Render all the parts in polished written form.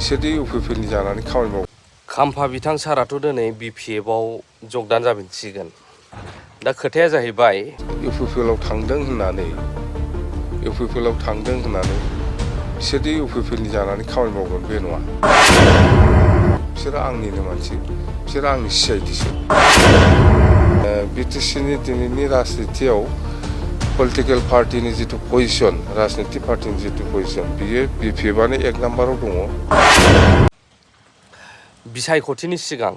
बिसोरदि इउपिपिएलनि जानानै खामानि मावो। खाम्फा बिथां साराथ' दिनै बिपिएफआव जगदान जाफिनसिगोन। दा खोथाया जाहैबाय इउपिपिएलआव थांदों होननानै बिसोरदि इउपिपिएलनि जानानै खामानि मावगोन बे नङा। बिसोरो आंनिनो मानसि, बिसोरो आंनि सिआइडिसो। बिटिसिनि दिनैनि राजनितियाव पलिटिकेल पार्टिनि जिथु पजिसन, राजनिति पार्टिनि जिथु पजिसन, बियो बिपिएफआनो एक नाम्बाराव दङ। बिसायख'थिनि सिगां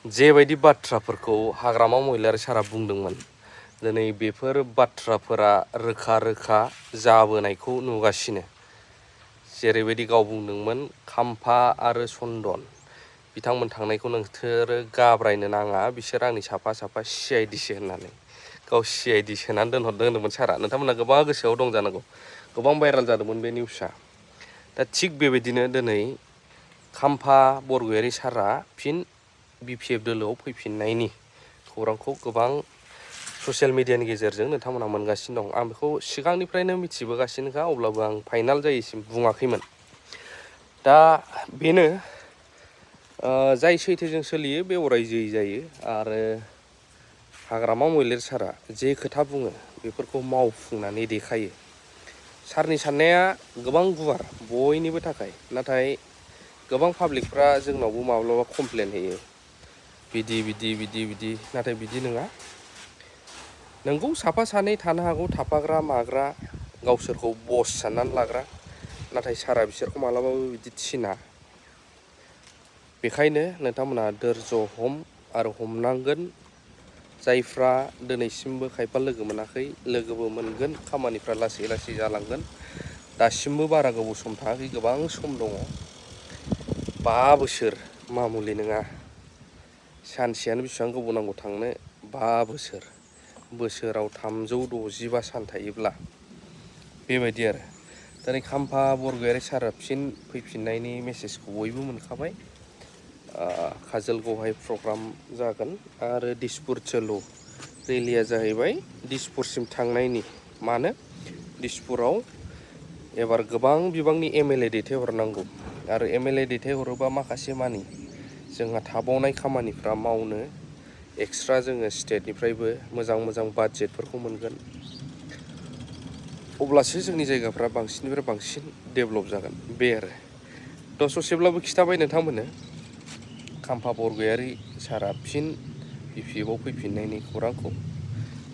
जेबायदि बाथ्राफोरखौ हाग्रामा महिलारि सारा बुंदोंमोन, दिनै बेफोर बाथ्राफोरा रोखा रोखा जाबोनायखौ नुगासिनो। जेरैबायदि गाव बुंदोंमोन खाम्फा आरो चन्दन बिथांमोन थांनायखौ नोंसोरो गाब्रायनो नाङा, बिसोर आंनि साफा साफा सिआइडिसो होननानै गाव सिआइडि सोनानै दोनहरदों होनदोंमोन सारा। नोंथांमोना गोबां गोसोआव दं जानांगौ, गोबां भाइराल जादोंमोन बे निउसआ। दा थिग बेबायदिनो दिनै खाम्फा बरगयारि सारा फिन बिपिएफ दोलोआव फैफिननायनि खौरांखौ गोबां ससियेल मिडियानि गेजेरजों नोंथांमोना मोनगासिनो दं। आं बेखौ सिगांनिफ्रायनो मिथिबोगासिनोखा, अब्लाबो आं फाइनाल जायैसिम बुङाखैमोन। दा बेनो जाय सैथोजों सोलियो बे अराय जै जायो। आरो हाग्रामा महिलारि सारा जे खोथा बुङो बेफोरखौ मावफुंनानै देखायो। सारनि साननाया गोबां गुवार बयनिबो थाखाय, नाथाय गोबां पाब्लिकफ्रा जोंनावबो माब्लाबा कमप्लेन होयो, बिदि नाथाय बिदि नङा। नोंगौ साफा सानै थानो हागौ थाफाग्रा माग्रा, गावसोरखौ बस साननानै लाग्रा, नाथाय सारा बिसोरखौ मालाबाबो बिदि थिना। बेखायनो नोंथांमोना धोर्ज हम आरो हमनांगोन। जायफ्रा दिनैसिमबो खायफा लोगो मोनाखै, लोगोबो मोनगोन, खामानिफ्रा लासै लासै जालांगोन। दासिमबो बारा गोबाव सम थाङाखै, गोबां सम दङ। 5 बोसोर मामुलि नङा, सानसेयानो बेसेबां गोबाव नांगौ थांनो। 5 बोसोर, बोसोराव 365 सान थायोब्ला बेबायदि आरो। दिनै खाम्फा बरगयारि सारा फिन फैफिननायनि मेसेजखौ बयबो मोनखाबाय। काजोलगावहाय प्रग्राम जागोन आरो दिसपुर चलो रेलिया जाहैबाय दिसपुरसिम थांनायनि। मानो दिसपुराव एबार गोबां बिबांनि एमएलए दैथायहरनांगौ, आरो एमएलए दैथायहरोबा माखासे मानि जोंहा थाबावनाय खामानिफ्रा मावनो एक्सट्रा जोङो स्टेटनिफ्रायबो मोजां मोजां बाजेटफोरखौ मोनगोन। अब्लासो जोंनि जायगाफ्रा बांसिननिफ्राय बांसिन डेभेलप जागोन बे आरो। थ' ससेब्लाबो खिथाबाय नोंथांमोननो खाम्फा बरगयारि सारा फिन बिपिएफआव फैफिननायनि खौरांखौ।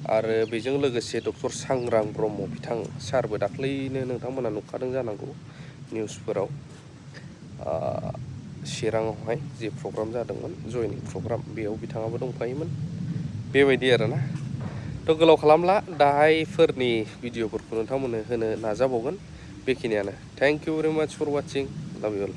आरो बेजों लोगोसे डक्टर सांग्रां ब्रह्म बिथां सारबो दाख्लैनो नोंथांमोना नुखादों जानांगौ निउसफोराव, चिराङावहाय जे प्रग्राम जादोंमोन जयनिं प्रग्राम, बेयाव बिथाङाबो दंफायोमोन। बेबायदि आरोना। थ' गोलाव खालामला, दाहायफोरनि भिडिअफोरखौ नोंथांमोननो होनो नाजाबावगोन। बेखिनियानो। थेंक इउ भेरि माच फर वाचिं, लाभ इउ अल।